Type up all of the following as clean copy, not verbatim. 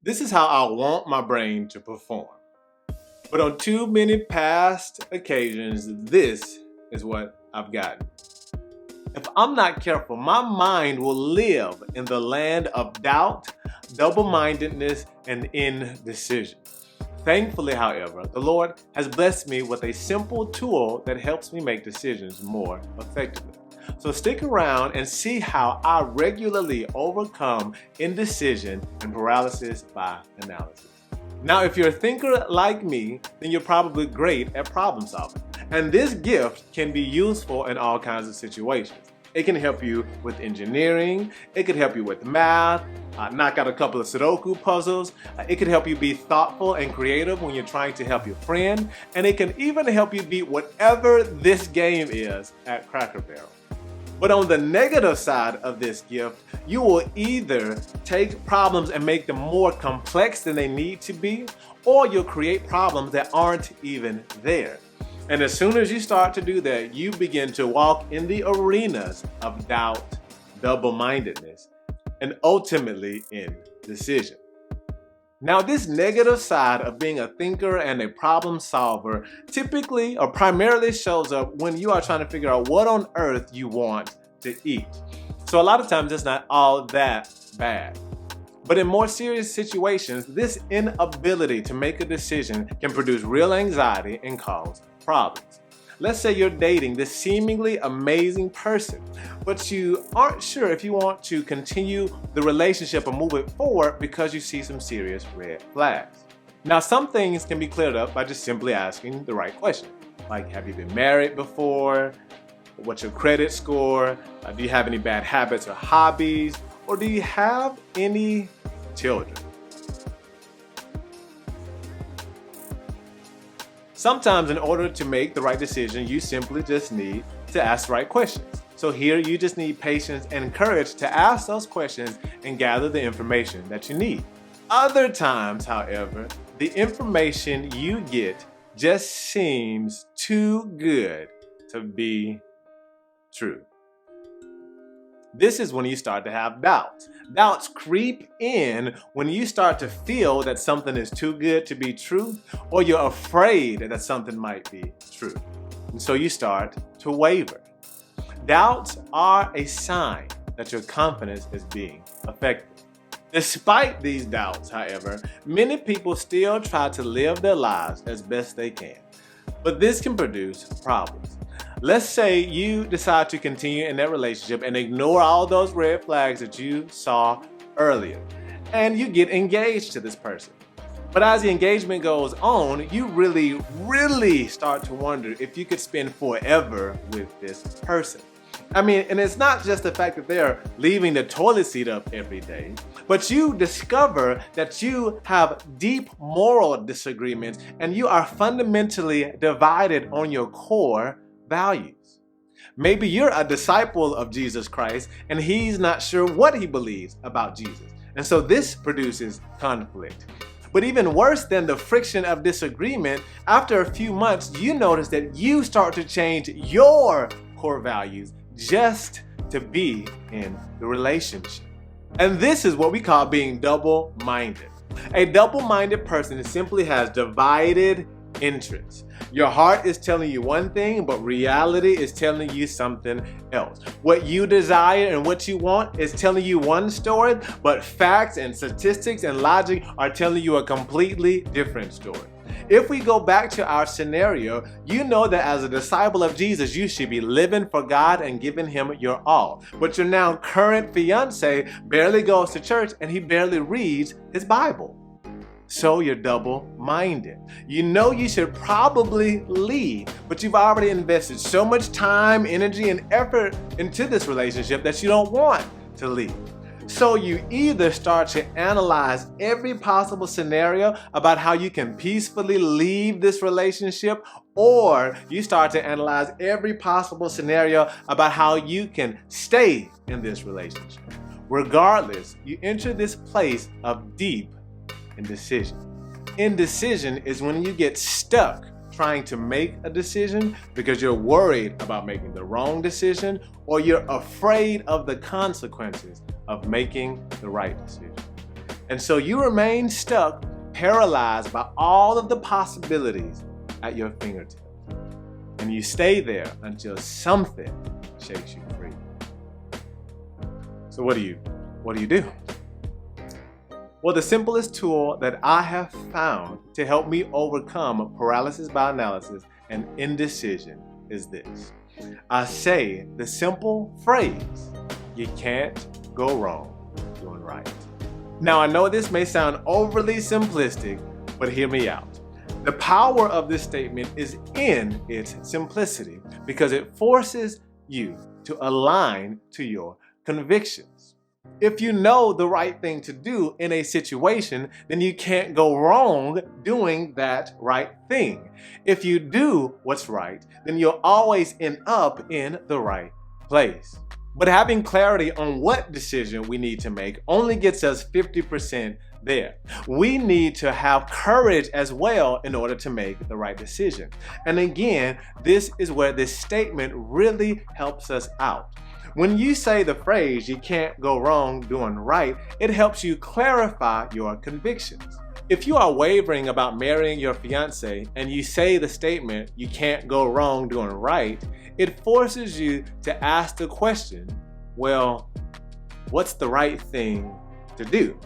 This is how I want my brain to perform. But on too many past occasions, this is what I've gotten. If I'm not careful, my mind will live in the land of doubt, double-mindedness, and indecision. Thankfully, however, the Lord has blessed me with a simple tool that helps me make decisions more effectively. So stick around and see how I regularly overcome indecision and paralysis by analysis. Now, if you're a thinker like me, then you're probably great at problem solving. And this gift can be useful in all kinds of situations. It can help you with engineering, it could help you with math, knock out a couple of Sudoku puzzles, it could help you be thoughtful and creative when you're trying to help your friend, and it can even help you beat whatever this game is at Cracker Barrel. But on the negative side of this gift, you will either take problems and make them more complex than they need to be, or you'll create problems that aren't even there. And as soon as you start to do that, you begin to walk in the arenas of doubt, double-mindedness, and ultimately indecision. Now, this negative side of being a thinker and a problem solver typically or primarily shows up when you are trying to figure out what on earth you want to eat. So a lot of times it's not all that bad. But in more serious situations, this inability to make a decision can produce real anxiety and cause problems. Let's say you're dating this seemingly amazing person, but you aren't sure if you want to continue the relationship or move it forward because you see some serious red flags. Now, some things can be cleared up by just simply asking the right question. Like, have you been married before? What's your credit score? Do you have any bad habits or hobbies? Or do you have any children? Sometimes in order to make the right decision, you simply just need to ask the right questions. So here you just need patience and courage to ask those questions and gather the information that you need. Other times, however, the information you get just seems too good to be true. This is when you start to have doubts. Doubts creep in when you start to feel that something is too good to be true, or you're afraid that something might be true. And so you start to waver. Doubts are a sign that your confidence is being affected. Despite these doubts, however, many people still try to live their lives as best they can. But this can produce problems. Let's say you decide to continue in that relationship and ignore all those red flags that you saw earlier, and you get engaged to this person. But as the engagement goes on, you really start to wonder if you could spend forever with this person. I mean, and it's not just the fact that they're leaving the toilet seat up every day, but you discover that you have deep moral disagreements and you are fundamentally divided on your core values. Maybe you're a disciple of Jesus Christ and he's not sure what he believes about Jesus. And so this produces conflict. But even worse than the friction of disagreement, after a few months, you notice that you start to change your core values just to be in the relationship. And this is what we call being double-minded. A double-minded person simply has divided interests. Your heart is telling you one thing, but reality is telling you something else. What you desire and what you want is telling you one story, but facts and statistics and logic are telling you a completely different story. If we go back to our scenario, you know that as a disciple of Jesus, you should be living for God and giving him your all. But your now current fiance barely goes to church and he barely reads his Bible. So you're double-minded. You know you should probably leave, but you've already invested so much time, energy, and effort into this relationship that you don't want to leave. So you either start to analyze every possible scenario about how you can peacefully leave this relationship, or you start to analyze every possible scenario about how you can stay in this relationship. Regardless, you enter this place of deep indecision. Indecision is when you get stuck trying to make a decision because you're worried about making the wrong decision, or you're afraid of the consequences of making the right decision. And so you remain stuck, paralyzed by all of the possibilities at your fingertips. And you stay there until something shakes you free. So what do you do? Well, the simplest tool that I have found to help me overcome paralysis by analysis and indecision is this. I say the simple phrase, you can't go wrong doing right. Now, I know this may sound overly simplistic, but hear me out. The power of this statement is in its simplicity because it forces you to align to your convictions. If you know the right thing to do in a situation, then you can't go wrong doing that right thing. If you do what's right, then you'll always end up in the right place. But having clarity on what decision we need to make only gets us 50% there. We need to have courage as well in order to make the right decision. And again, this is where this statement really helps us out. When you say the phrase, you can't go wrong doing right, it helps you clarify your convictions. If you are wavering about marrying your fiance and you say the statement, you can't go wrong doing right, it forces you to ask the question, well, what's the right thing to do?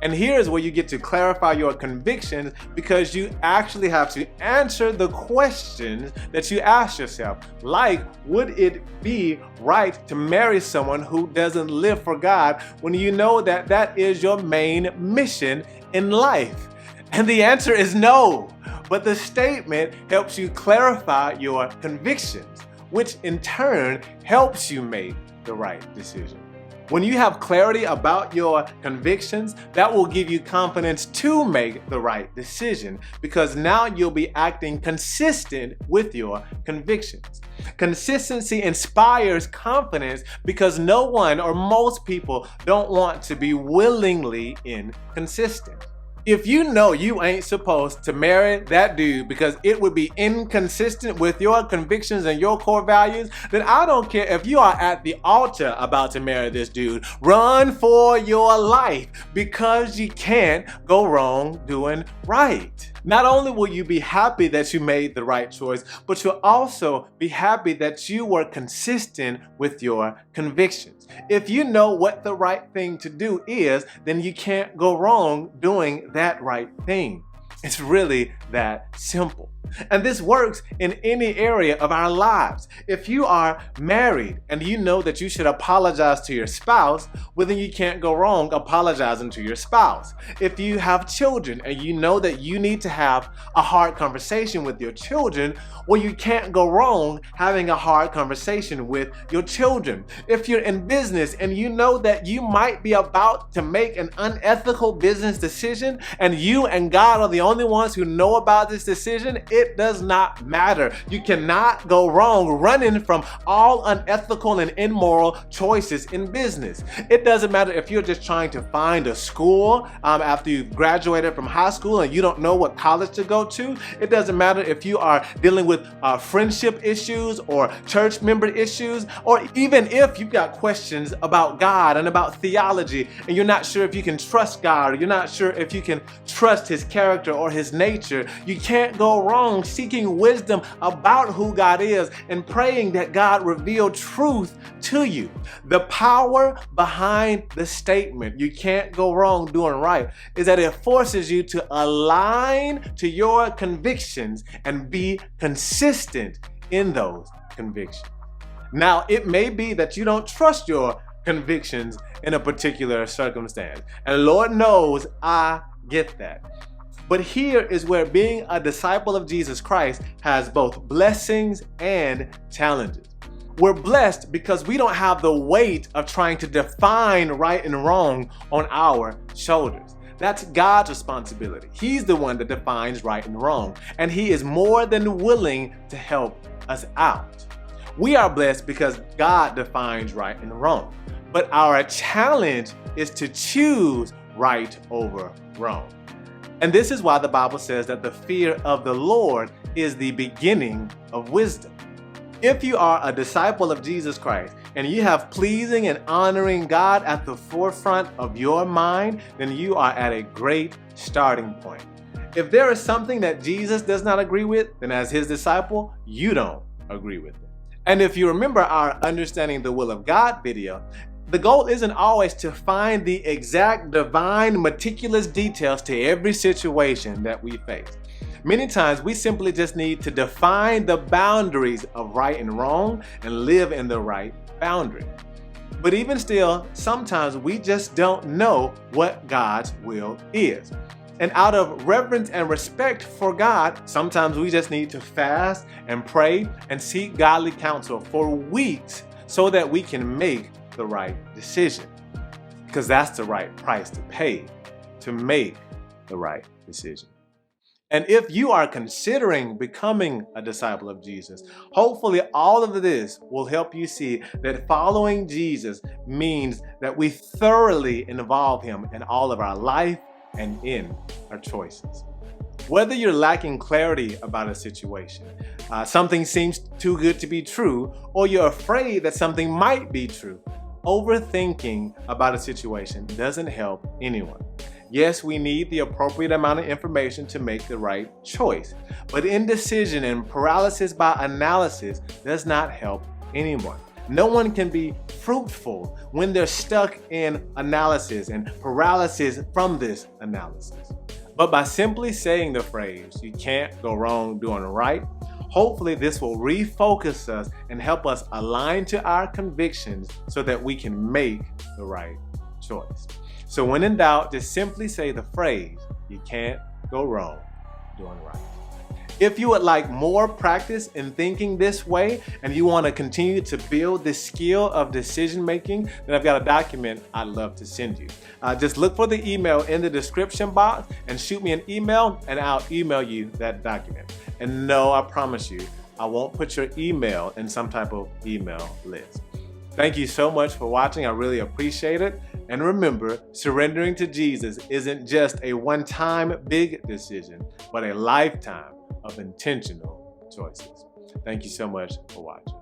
And here's where you get to clarify your convictions because you actually have to answer the questions that you ask yourself. Like, would it be right to marry someone who doesn't live for God when you know that that is your main mission in life? And the answer is no. But the statement helps you clarify your convictions, which in turn helps you make the right decision. When you have clarity about your convictions, that will give you confidence to make the right decision because now you'll be acting consistent with your convictions. Consistency inspires confidence because no one or most people don't want to be willingly inconsistent. If you know you ain't supposed to marry that dude because it would be inconsistent with your convictions and your core values, then I don't care if you are at the altar about to marry this dude. Run for your life because you can't go wrong doing right. Not only will you be happy that you made the right choice, but you'll also be happy that you were consistent with your convictions. If you know what the right thing to do is, then you can't go wrong doing that right thing. It's really that simple. And this works in any area of our lives. If you are married and you know that you should apologize to your spouse, well then you can't go wrong apologizing to your spouse. If you have children and you know that you need to have a hard conversation with your children, well you can't go wrong having a hard conversation with your children. If you're in business and you know that you might be about to make an unethical business decision and you and God are the only ones who know about this decision, it does not matter. You cannot go wrong running from all unethical and immoral choices in business. It doesn't matter if you're just trying to find a school after you've graduated from high school and you don't know what college to go to. It doesn't matter if you are dealing with friendship issues or church member issues, or even if you've got questions about God and about theology and you're not sure if you can trust God or you're not sure if you can trust His character or His nature. You can't go wrong seeking wisdom about who God is and praying that God reveal truth to you. The power behind the statement, you can't go wrong doing right, is that it forces you to align to your convictions and be consistent in those convictions. Now, it may be that you don't trust your convictions in a particular circumstance, and Lord knows I get that. But here is where being a disciple of Jesus Christ has both blessings and challenges. We're blessed because we don't have the weight of trying to define right and wrong on our shoulders. That's God's responsibility. He's the one that defines right and wrong, and He is more than willing to help us out. We are blessed because God defines right and wrong, but our challenge is to choose right over wrong. And this is why the Bible says that the fear of the Lord is the beginning of wisdom. If you are a disciple of Jesus Christ, and you have pleasing and honoring God at the forefront of your mind, then you are at a great starting point. If there is something that Jesus does not agree with, then as his disciple, you don't agree with it. And if you remember our Understanding the Will of God video, the goal isn't always to find the exact divine meticulous details to every situation that we face. Many times we simply just need to define the boundaries of right and wrong and live in the right boundary. But even still, sometimes we just don't know what God's will is. And out of reverence and respect for God, sometimes we just need to fast and pray and seek godly counsel for weeks so that we can make the right decision. Because that's the right price to pay to make the right decision. And if you are considering becoming a disciple of Jesus, hopefully all of this will help you see that following Jesus means that we thoroughly involve him in all of our life and in our choices. Whether you're lacking clarity about a situation, something seems too good to be true, or you're afraid that something might be true, overthinking about a situation doesn't help anyone. Yes, we need the appropriate amount of information to make the right choice, but indecision and paralysis by analysis does not help anyone. No one can be fruitful when they're stuck in analysis and paralysis from this analysis. But by simply saying the phrase, "you can't go wrong doing right," hopefully this will refocus us and help us align to our convictions so that we can make the right choice. So when in doubt, just simply say the phrase, "you can't go wrong doing right." If you would like more practice in thinking this way and you want to continue to build the skill of decision making, then I've got a document I'd love to send you. Just look for the email in the description box and shoot me an email and I'll email you that document. And no, I promise you, I won't put your email in some type of email list. Thank you so much for watching. I really appreciate it. And remember, surrendering to Jesus isn't just a one-time big decision, but a lifetime of intentional choices. Thank you so much for watching.